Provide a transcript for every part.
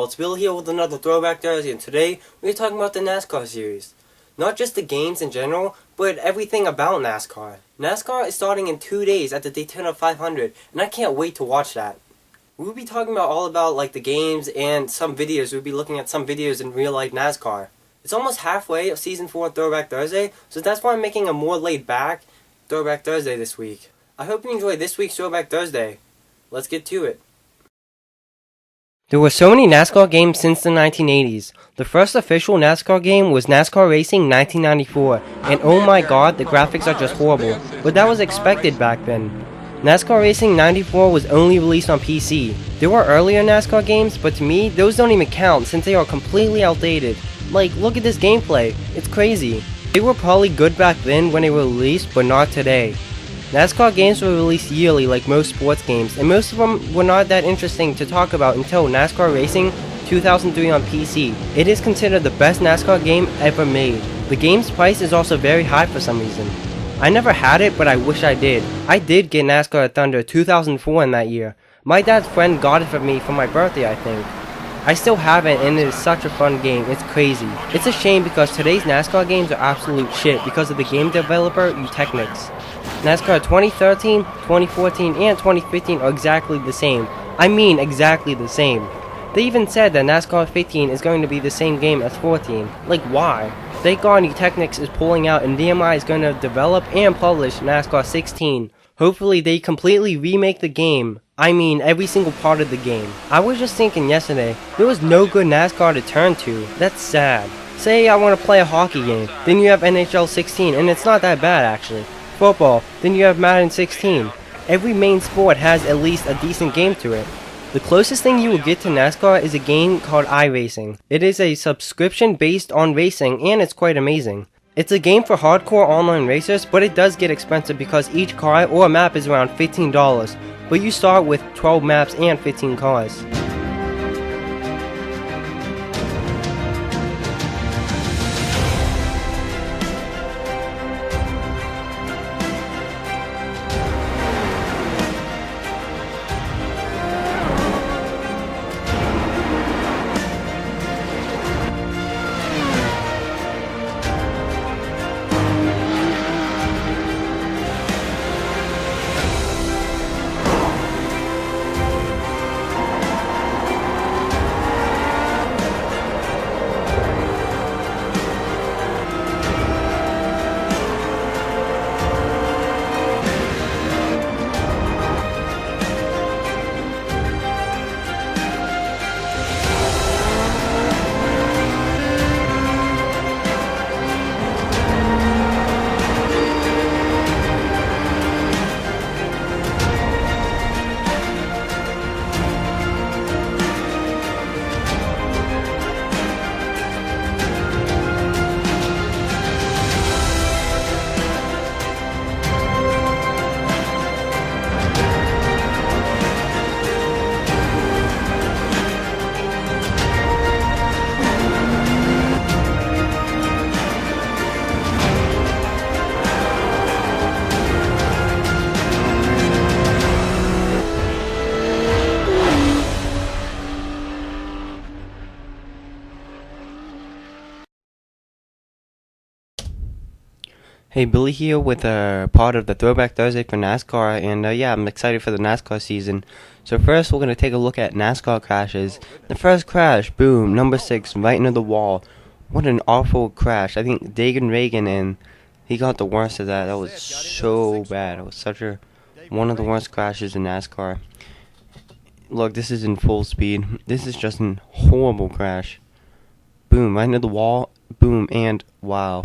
it's Bill here with another Throwback Thursday, and today we're talking about the NASCAR series. Not just the games in general, but everything about NASCAR. NASCAR is starting in 2 days at the Daytona 500, and I can't wait to watch that. We'll be talking about like the games and some videos. We'll be looking at some videos in real life NASCAR. It's almost halfway of Season 4 Throwback Thursday, so that's why I'm making a more laid back Throwback Thursday this week. I hope you enjoyed this week's Throwback Thursday. Let's get to it. There were so many NASCAR games since the 1980s. The first official NASCAR game was NASCAR Racing 1994, and oh my god, the graphics are just horrible, but that was expected back then. NASCAR Racing 94 was only released on PC. There were earlier NASCAR games, but to me, those don't even count since they are completely outdated. Like, look at this gameplay, it's crazy. They were probably good back then when they were released, but not today. NASCAR games were released yearly like most sports games, and most of them were not that interesting to talk about until NASCAR Racing 2003 on PC. It is considered the best NASCAR game ever made. The game's price is also very high for some reason. I never had it, but I wish I did. I did get NASCAR at Thunder 2004 in that year. My dad's friend got it for me for my birthday, I think. I still have it, and it is such a fun game, it's crazy. It's a shame because today's NASCAR games are absolute shit because of the game developer Technics. NASCAR 2013, 2014, and 2015 are exactly the same. I mean exactly the same. They even said that NASCAR 15 is going to be the same game as 14. Like, why? Thank God Technics is pulling out and DMI is going to develop and publish NASCAR 16. Hopefully they completely remake the game. I mean every single part of the game. I was just thinking yesterday, there was no good NASCAR to turn to. That's sad. Say I want to play a hockey game, then you have NHL 16, and it's not that bad actually. Football, then you have Madden 16. Every main sport has at least a decent game to it. The closest thing you will get to NASCAR is a game called iRacing. It is a subscription based on racing, and it's quite amazing. It's a game for hardcore online racers, but it does get expensive because each car or map is around $15, but you start with 12 maps and 15 cars. Hey, Billy here with a part of the Throwback Thursday for NASCAR, and yeah, I'm excited for the NASCAR season. So first, we're going to take a look at NASCAR crashes. The first crash, boom, number 6, right into the wall. What an awful crash. I think Dagan Reagan, and he got the worst of that. That was so bad. It was one of the worst crashes in NASCAR. Look, this is in full speed. This is just a horrible crash. Boom, right into the wall, boom, and wow.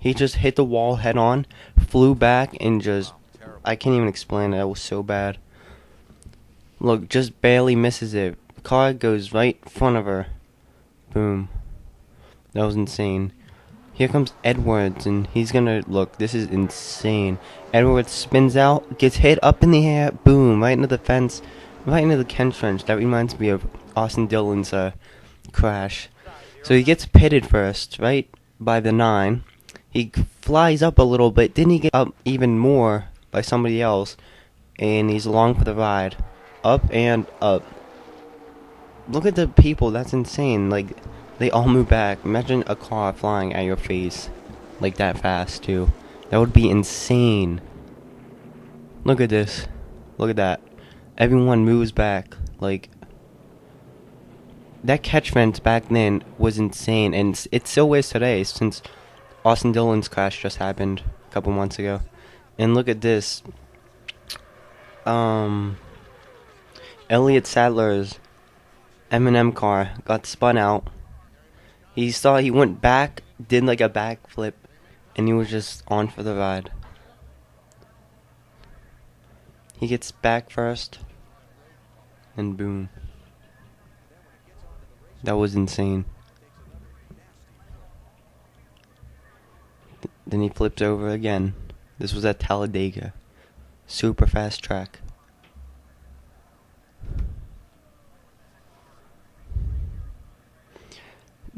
He just hit the wall head on, flew back, and I can't even explain it. That was so bad. Look, just barely misses it. The car goes right in front of her. Boom. That was insane. Here comes Edwards, and he's gonna, look, this is insane. Edwards spins out, gets hit up in the air, boom, right into the fence, right into the Ken trench. That reminds me of Austin Dillon's crash. So he gets pitted first, right by the 9. He flies up a little bit, then he gets up even more by somebody else, and he's along for the ride. Up and up. Look at the people. That's insane. Like, they all move back. Imagine a car flying at your face like that fast too. That would be insane. Look at this. Look at that. Everyone moves back. Like, that catch fence back then was insane, and it still is today since Austin Dillon's crash just happened a couple months ago. And look at this. Elliott Sadler's M&M car got spun out. He went back, did like a backflip, and he was just on for the ride. He gets back first, and boom. That was insane. Then he flips over again. This was at Talladega. Super fast track.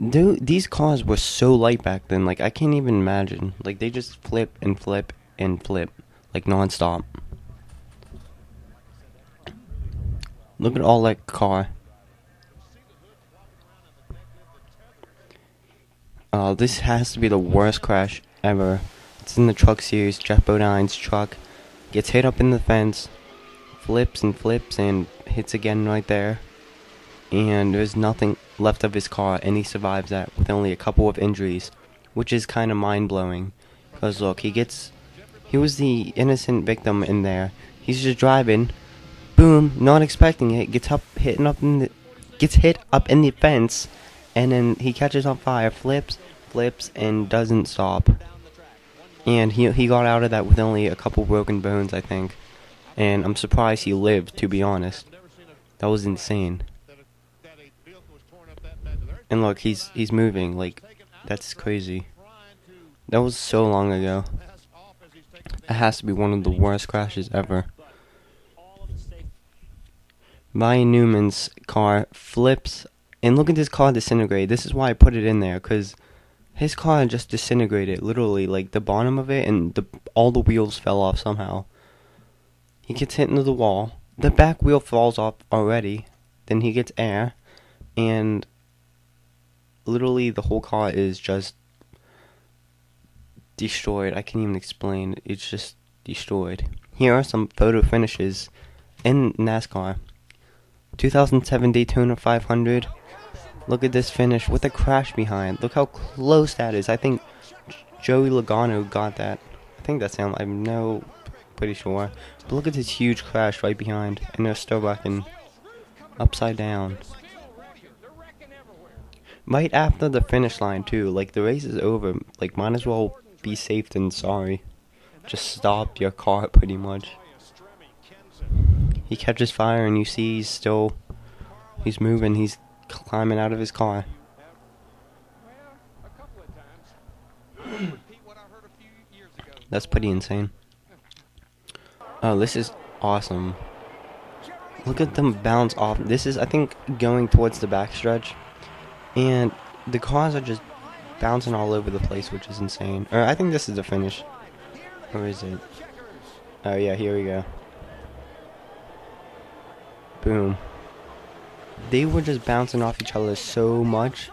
Dude, these cars were so light back then, like, I can't even imagine. Like, they just flip and flip and flip, like, non-stop. Look at all that car. This has to be the worst crash ever. It's in the truck series. Jeff Bodine's truck gets hit up in the fence, flips and hits again right there. And there's nothing left of his car, and he survives that with only a couple of injuries, which is kind of mind-blowing. Because look, he was the innocent victim in there. He's just driving, boom, not expecting it, gets hit up in the fence, and then he catches on fire, flips, and doesn't stop. And he got out of that with only a couple broken bones, I think. And I'm surprised he lived, to be honest. That was insane. And look, he's moving, like, that's crazy. That was so long ago. It has to be one of the worst crashes ever. Ryan Newman's car flips, and look at this car disintegrate. This is why I put it in there, because his car just disintegrated, literally, like, the bottom of it, and all the wheels fell off somehow. He gets hit into the wall. The back wheel falls off already. Then he gets air, and literally the whole car is just destroyed. I can't even explain. It's just destroyed. Here are some photo finishes in NASCAR. 2007 Daytona 500. Look at this finish with a crash behind. Look how close that is. I think Joey Logano got that. I think that's him. I'm pretty sure. But look at this huge crash right behind. And they're still rocking upside down. Right after the finish line too, like, the race is over, like, might as well be safe than sorry. Just stop your car pretty much. He catches fire and you see he's moving, he's climbing out of his car. That's pretty insane. Oh, this is awesome. Look at them bounce off. This is, I think, going towards the backstretch. And the cars are just bouncing all over the place, which is insane. Or I think this is the finish. Or is it? Oh yeah, here we go. Boom. They were just bouncing off each other so much.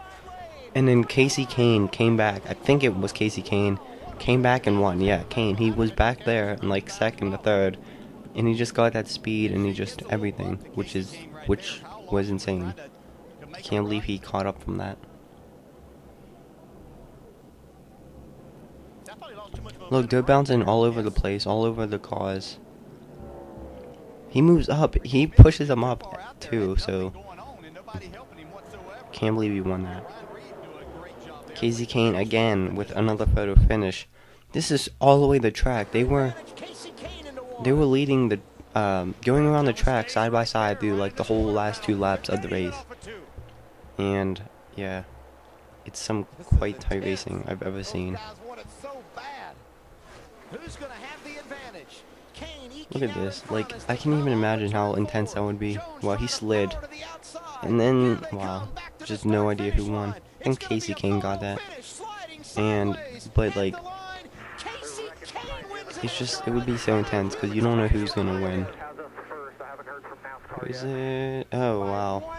And then Casey Kane came back. I think it was Casey Kane. Came back and won. Yeah, Kane. He was back there in like second or third. And he just got that speed and he just everything. Which was insane. I can't believe he caught up from that. Look, they're bouncing all over the place, all over the cars. He moves up. He pushes them up, too, so can't believe he won that. Casey Kane, again, with another photo finish. This is all the way the track. They were leading the, going around the track side by side through, like, the whole last 2 laps of the race. And, yeah, it's some quite tight racing I've ever seen. Look at this. Like, I can't even imagine how intense that would be. Wow, he slid. And then, wow, just no idea who won. I think Casey Kane got that. But, like, it would be so intense because you don't know who's going to win. Who is it? Oh, wow.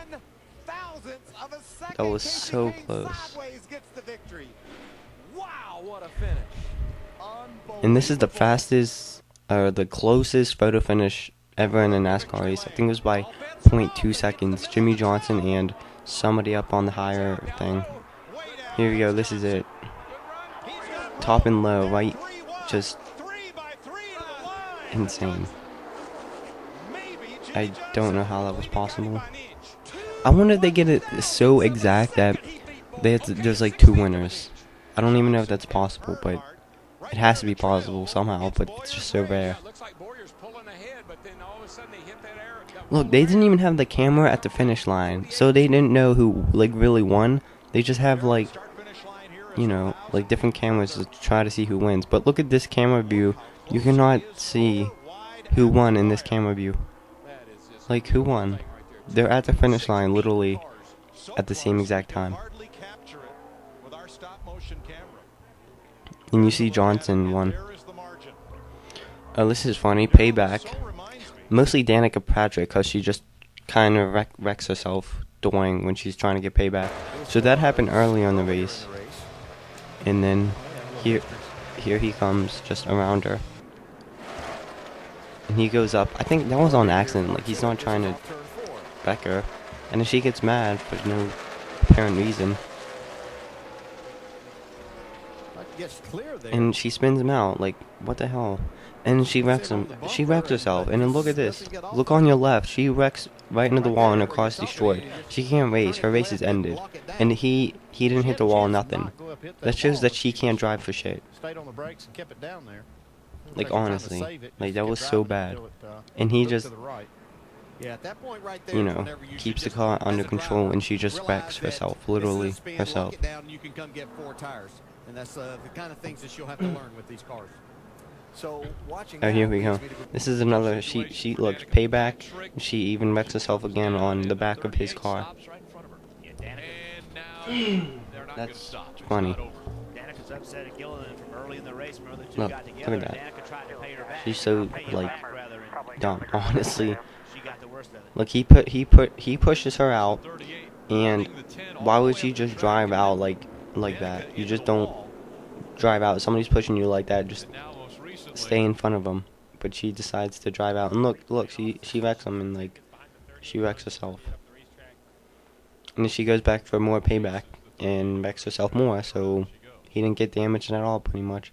That was so close. Wow, what a finish. And this is the fastest, the closest photo finish ever in a NASCAR race. I think it was by 0.2 seconds. Jimmy Johnson and somebody up on the higher thing. Here we go. This is it. Top and low, right? Just insane. I don't know how that was possible. I wonder if they get it so exact that there's like 2 winners. I don't even know if that's possible, but it has to be possible somehow, but it's just so rare. Look, they didn't even have the camera at the finish line, so they didn't know who like really won. They just have like, you know, like different cameras to try to see who wins. But look at this camera view. You cannot see who won in this camera view. Like, who won? They're at the finish line literally at the same exact time. And you see Johnson won. Oh, this is funny. Payback. Mostly Danica Patrick, because she just kind of wrecks herself during when she's trying to get payback. So that happened early on the race. And then here he comes just around her. And he goes up. I think that was on accident. Like, he's not trying to wreck her. And then she gets mad for no apparent reason. And she spins him out. Like, what the hell? And she wrecks him. She wrecks herself. And then look at this. Look on your left. She wrecks right into the wall and her car's destroyed. She can't race. Her race is ended. And he didn't hit the wall, nothing. That shows that she can't drive for shit. Like, honestly. Like, that was so bad. And he just, you know, keeps the car under control, and she just wrecks herself. Literally herself. And that's the kind of things that you'll have to learn with these cars. So oh, here we go. This is another. She looks payback. She even wrecks herself again on the back of his car. That's funny. Look at that. She's so like dumb, honestly. Look, he pushes her out, and why would she just drive out like that? You just don't drive out. Somebody's pushing you like that, just stay in front of them. But she decides to drive out, and look, she wrecks him, and like she wrecks herself. And then she goes back for more payback and wrecks herself more, so he didn't get damaged at all, pretty much.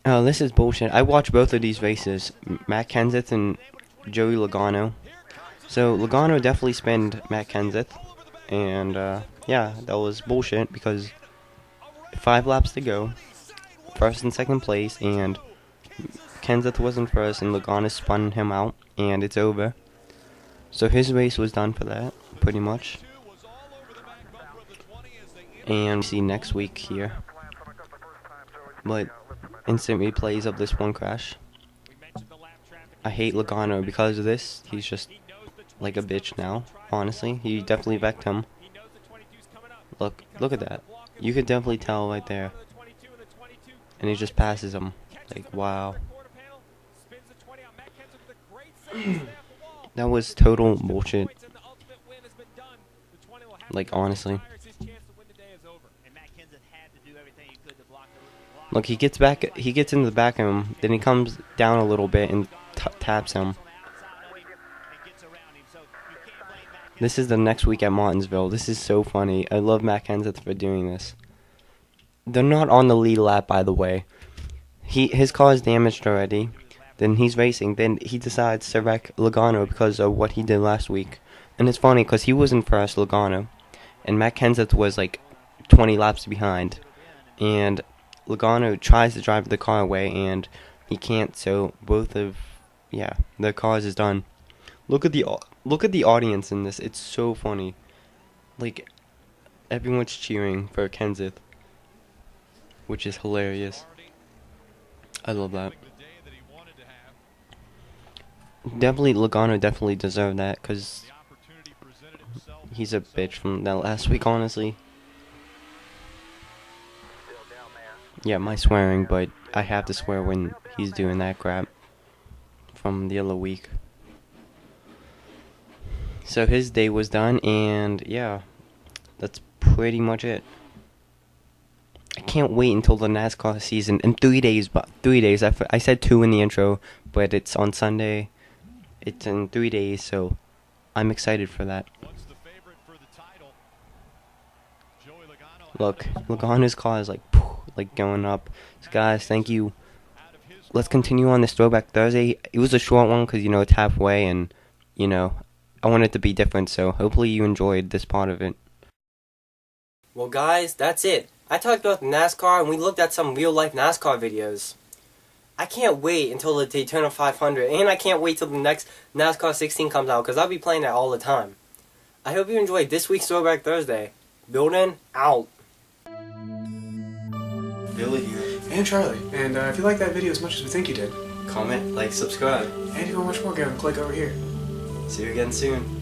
Oh, this is bullshit. I watched both of these races, Matt Kenseth and Joey Logano. So Logano definitely spinned Matt Kenseth, and yeah, that was bullshit because 5 laps to go, first and second place, and Kenseth wasn't first, and Logano spun him out, and it's over. So his race was done for that, pretty much. And we see next week here. But instant replays of this one crash. I hate Logano because of this. He's just like a bitch now, honestly. He definitely wrecked him. Look at that. You could definitely tell right there. And he just passes him. Like, wow. That was total bullshit. Like, honestly. Look, he gets into the back of him, then he comes down a little bit and taps him. This is the next week at Martinsville. This is so funny. I love Matt Kenseth for doing this. They're not on the lead lap, by the way. His car is damaged already. Then he's racing. Then he decides to wreck Logano because of what he did last week. And it's funny because he was in first, Logano. And Matt Kenseth was like 20 laps behind. And Logano tries to drive the car away and he can't. So their cars is done. Look at the audience in this. It's so funny. Like, everyone's cheering for Kenseth, which is hilarious. I love that. Logano definitely deserved that because he's a bitch from that last week, honestly. Yeah, my swearing, but I have to swear when he's doing that crap from the other week. So his day was done, and yeah, that's pretty much it. I can't wait until the NASCAR season in 3 days. But 3 days. I said 2 in the intro, but it's on Sunday. It's in 3 days, so I'm excited for that. Look, Logano's car is like going up. So guys, thank you. Let's continue on this Throwback Thursday. It was a short one because, it's halfway, and, I want it to be different, so hopefully you enjoyed this part of it. Well, guys, that's it. I talked about the NASCAR, and we looked at some real-life NASCAR videos. I can't wait until the Daytona 500, and I can't wait till the next NASCAR 16 comes out, because I'll be playing that all the time. I hope you enjoyed this week's Throwback Thursday. Building out. Billy here. And Charlie. And if you like that video as much as we think you did, comment, like, subscribe. And if you want to watch more, go and click over here. See you again soon.